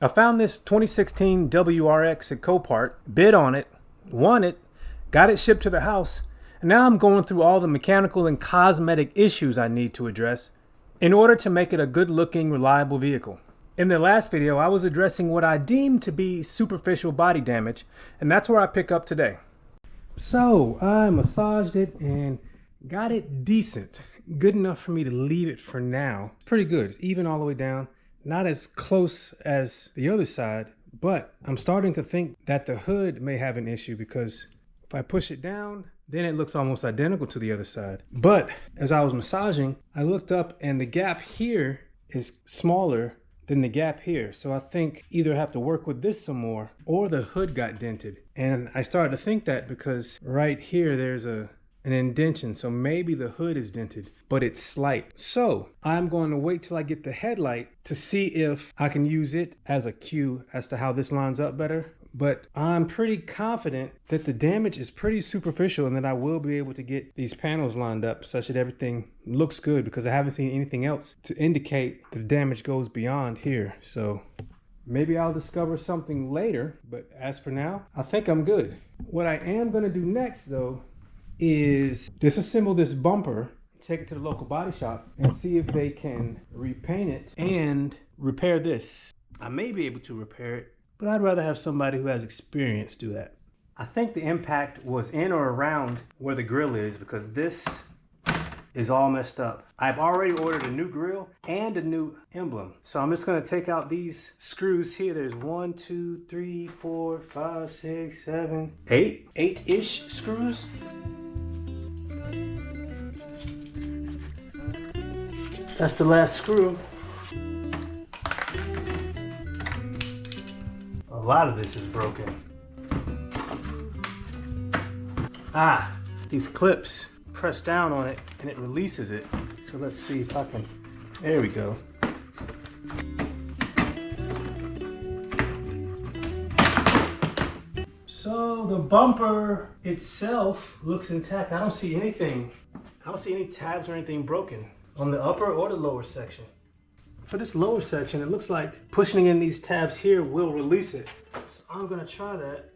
I found this 2016 WRX at Coupe, bid on it, won it, got it shipped to the house, and now I'm going through all the mechanical and cosmetic issues I need to address in order to make it a good-looking, reliable vehicle. In the last video, I was addressing what I deemed to be superficial body damage, and that's where I pick up today. So, I massaged it and got it decent. Good enough for me to leave it for now. Pretty good. It's even all the way down. Not as close as the other side, but I'm starting to think that the hood may have an issue because if I push it down, then it looks almost identical to the other side. But as I was massaging, I looked up and the gap here is smaller than the gap here. So I think either I have to work with this some more or the hood got dented. And I started to think that because right here there's an indentation, so maybe the hood is dented, but it's slight. So I'm going to wait till I get the headlight to see if I can use it as a cue as to how this lines up better. But I'm pretty confident that the damage is pretty superficial and that I will be able to get these panels lined up such that everything looks good, because I haven't seen anything else to indicate the damage goes beyond here. So maybe I'll discover something later, but as for now, I think I'm good. What I am going to do next though is disassemble this bumper, take it to the local body shop and see if they can repaint it and repair this. I may be able to repair it, but I'd rather have somebody who has experience do that. I think the impact was in or around where the grill is because this is all messed up. I've already ordered a new grill and a new emblem. So I'm just gonna take out these screws here. There's 1, 2, 3, 4, 5, 6, 7, 8. 8-ish screws. That's the last screw. A lot of this is broken. These clips press down on it and it releases it. So let's see if I can, there we go. So the bumper itself looks intact. I don't see anything. I don't see any tabs or anything broken on the upper or the lower section. For this lower section, it looks like pushing in these tabs here will release it. So I'm gonna try that.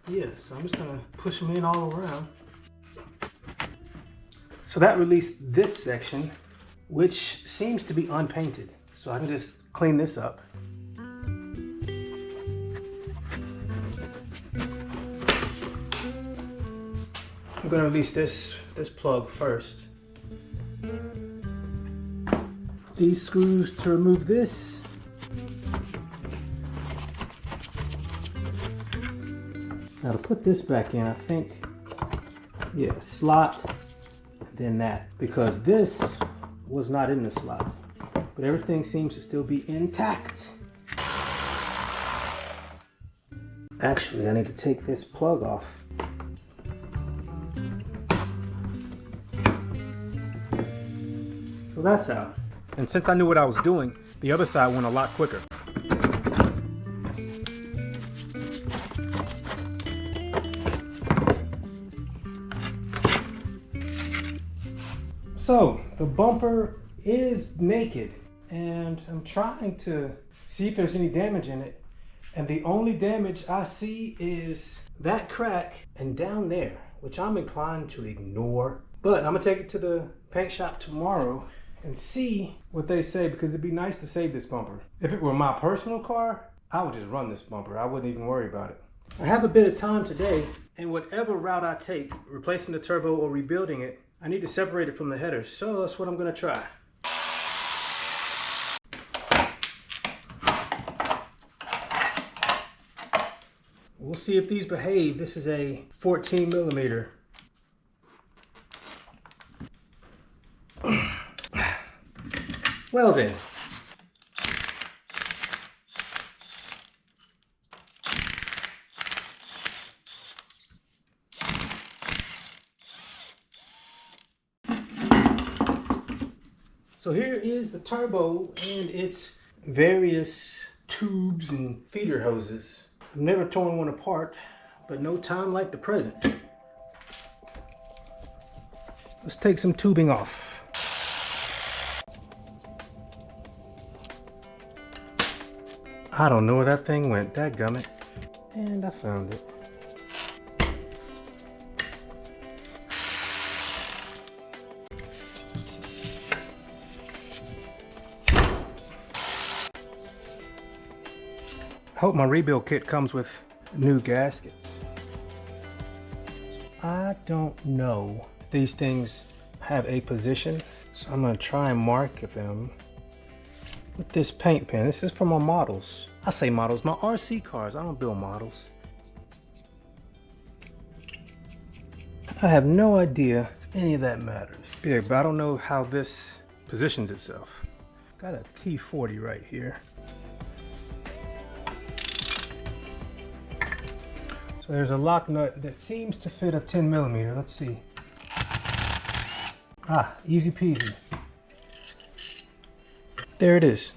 Yeah, so I'm just gonna push them in all around. So that released this section, which seems to be unpainted. So I can just clean this up. I'm gonna release this plug first. These screws to remove this. Now to put this back in, I think, yeah, slot, and then that, because this was not in the slot, but everything seems to still be intact. Actually, I need to take this plug off. So that's out. And since I knew what I was doing, the other side went a lot quicker. So the bumper is naked and I'm trying to see if there's any damage in it. And the only damage I see is that crack and down there, which I'm inclined to ignore. But I'm gonna take it to the paint shop tomorrow and see what they say, because it'd be nice to save this bumper. If it were my personal car, I would just run this bumper. I wouldn't even worry about it. I have a bit of time today, and whatever route I take, replacing the turbo or rebuilding it, I need to separate it from the header. So that's what I'm gonna try. We'll see if these behave. This is a 14 millimeter. Well then. So here is the turbo and its various tubes and feeder hoses. I've never torn one apart, but no time like the present. Let's take some tubing off. I don't know where that thing went, dadgummit. And I found it. I hope my rebuild kit comes with new gaskets. I don't know if these things have a position, so I'm gonna try and mark them with this paint pen. This is for my models. I say models, my RC cars. I don't build models. I have no idea if any of that matters. Big, but I don't know how this positions itself. Got a T40 right here. So there's a lock nut that seems to fit a 10mm. Let's see. Ah, easy peasy. There it is.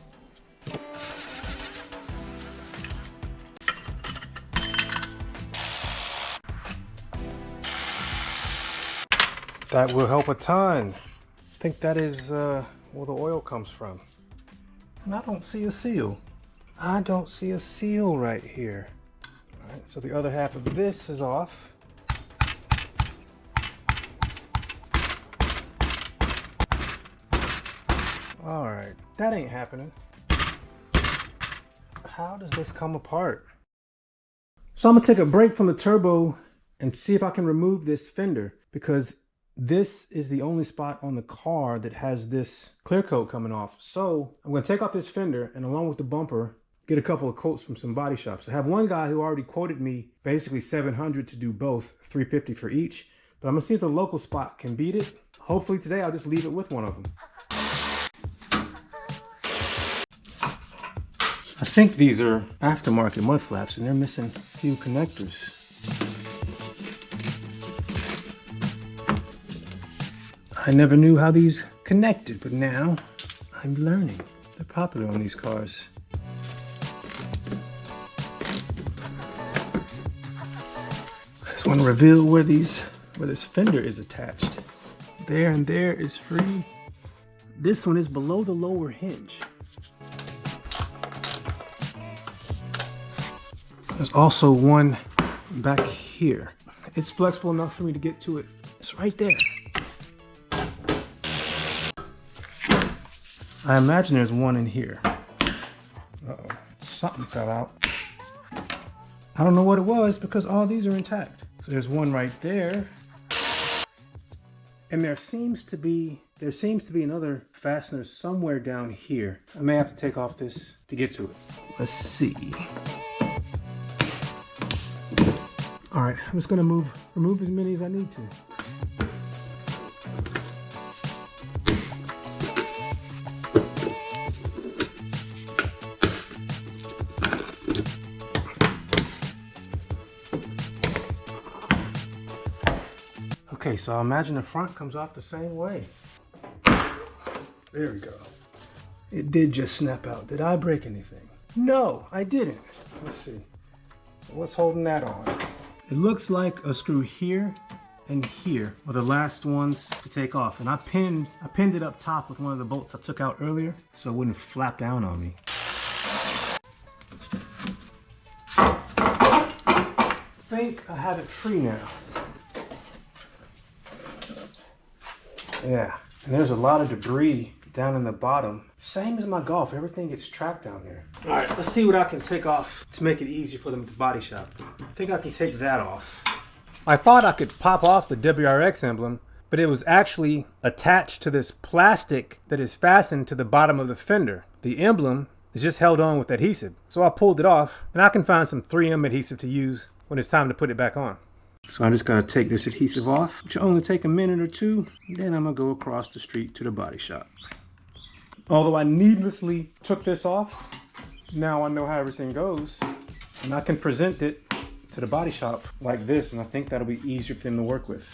That will help a ton. I think that is where the oil comes from. And I don't see a seal. I don't see a seal right here. All right, so the other half of this is off. All right, that ain't happening. How does this come apart? So I'm gonna take a break from the turbo and see if I can remove this fender, because this is the only spot on the car that has this clear coat coming off. So I'm gonna take off this fender and along with the bumper, get a couple of quotes from some body shops. I have one guy who already quoted me basically $700 to do both, $350 for each. But I'm gonna see if the local spot can beat it. Hopefully today I'll just leave it with one of them. I think these are aftermarket mud flaps and they're missing a few connectors. I never knew how these connected, but now I'm learning. They're popular on these cars. I just want to reveal where this fender is attached. There and there is free. This one is below the lower hinge. There's also one back here. It's flexible enough for me to get to it. It's right there. I imagine there's one in here. Uh-oh, something fell out. I don't know what it was because all these are intact. So there's one right there. And there seems to be another fastener somewhere down here. I may have to take off this to get to it. Let's see. All right, I'm just gonna remove as many as I need to. Okay, so I imagine the front comes off the same way. There we go. It did just snap out. Did I break anything? No, I didn't. Let's see. So what's holding that on? It looks like a screw here and here are the last ones to take off. And I pinned it up top with one of the bolts I took out earlier so it wouldn't flap down on me. I think I have it free now. Yeah, and there's a lot of debris down in the bottom. Same as my Golf, everything gets trapped down there. All right, let's see what I can take off to make it easier for them at the body shop. I think I can take that off. I thought I could pop off the WRX emblem, but it was actually attached to this plastic that is fastened to the bottom of the fender. The emblem is just held on with adhesive. So I pulled it off, and I can find some 3M adhesive to use when it's time to put it back on. So I'm just gonna take this adhesive off, which will only take a minute or two. Then I'm gonna go across the street to the body shop. Although I needlessly took this off, now I know how everything goes. And I can present it to the body shop like this, and I think that'll be easier for them to work with.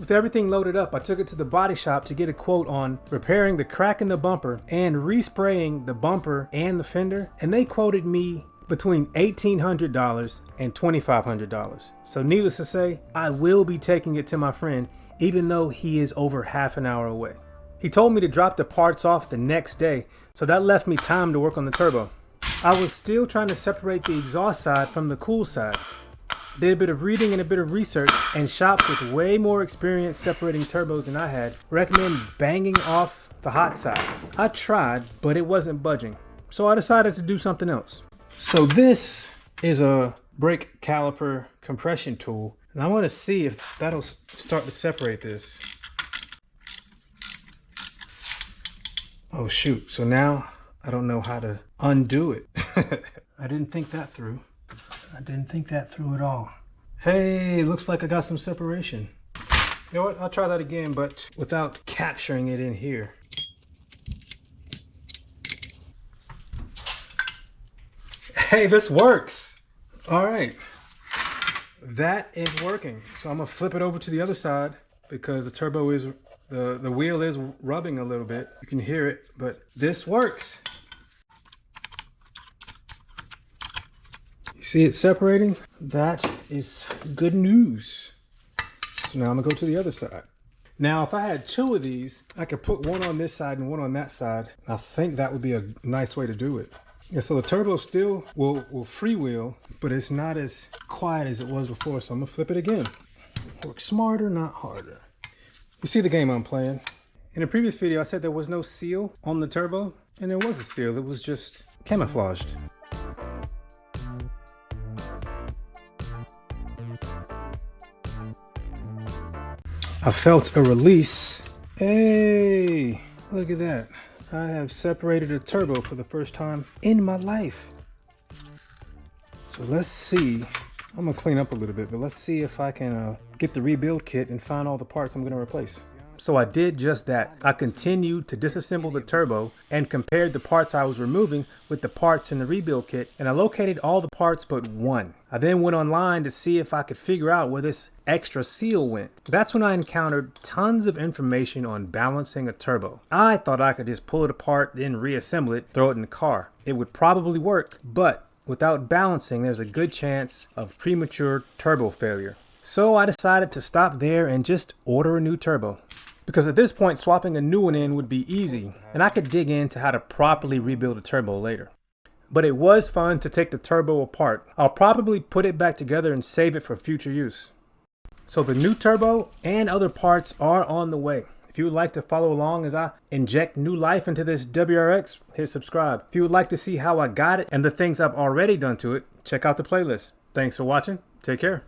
With everything loaded up, I took it to the body shop to get a quote on repairing the crack in the bumper and respraying the bumper and the fender, and they quoted me between $1,800 and $2,500. So needless to say, I will be taking it to my friend, even though he is over half an hour away. He told me to drop the parts off the next day, so that left me time to work on the turbo. I was still trying to separate the exhaust side from the cool side. Did a bit of reading and a bit of research, and shops with way more experience separating turbos than I had recommend banging off the hot side. I tried, but it wasn't budging, so I decided to do something else. So this is a brake caliper compression tool, and I want to see if that'll start to separate this. Oh shoot, so now I don't know how to undo it. I didn't think that through. I didn't think that through at all. Hey, looks like I got some separation. You know what, I'll try that again, but without capturing it in here. Hey, this works. All right, that is working. So I'm gonna flip it over to the other side because the turbo is, the wheel is rubbing a little bit. You can hear it, but this works. You see it separating? That is good news. So now I'm gonna go to the other side. Now, if I had two of these, I could put one on this side and one on that side. I think that would be a nice way to do it. Yeah, so the turbo still will freewheel, but it's not as quiet as it was before. So I'm gonna flip it again. Work smarter, not harder. You see the game I'm playing. In a previous video, I said there was no seal on the turbo, and there was a seal. It was just camouflaged. I felt a release. Hey, look at that. I have separated a turbo for the first time in my life. So let's see. I'm gonna clean up a little bit, but let's see if I can get the rebuild kit and find all the parts I'm gonna replace. So I did just that. I continued to disassemble the turbo and compared the parts I was removing with the parts in the rebuild kit, and I located all the parts but one. I then went online to see if I could figure out where this extra seal went. That's when I encountered tons of information on balancing a turbo. I thought I could just pull it apart, then reassemble it, throw it in the car. It would probably work, but without balancing, there's a good chance of premature turbo failure. So I decided to stop there and just order a new turbo. Because at this point, swapping a new one in would be easy, and I could dig into how to properly rebuild a turbo later. But it was fun to take the turbo apart. I'll probably put it back together and save it for future use. So the new turbo and other parts are on the way. If you would like to follow along as I inject new life into this WRX, hit subscribe. If you would like to see how I got it and the things I've already done to it, check out the playlist. Thanks for watching. Take care.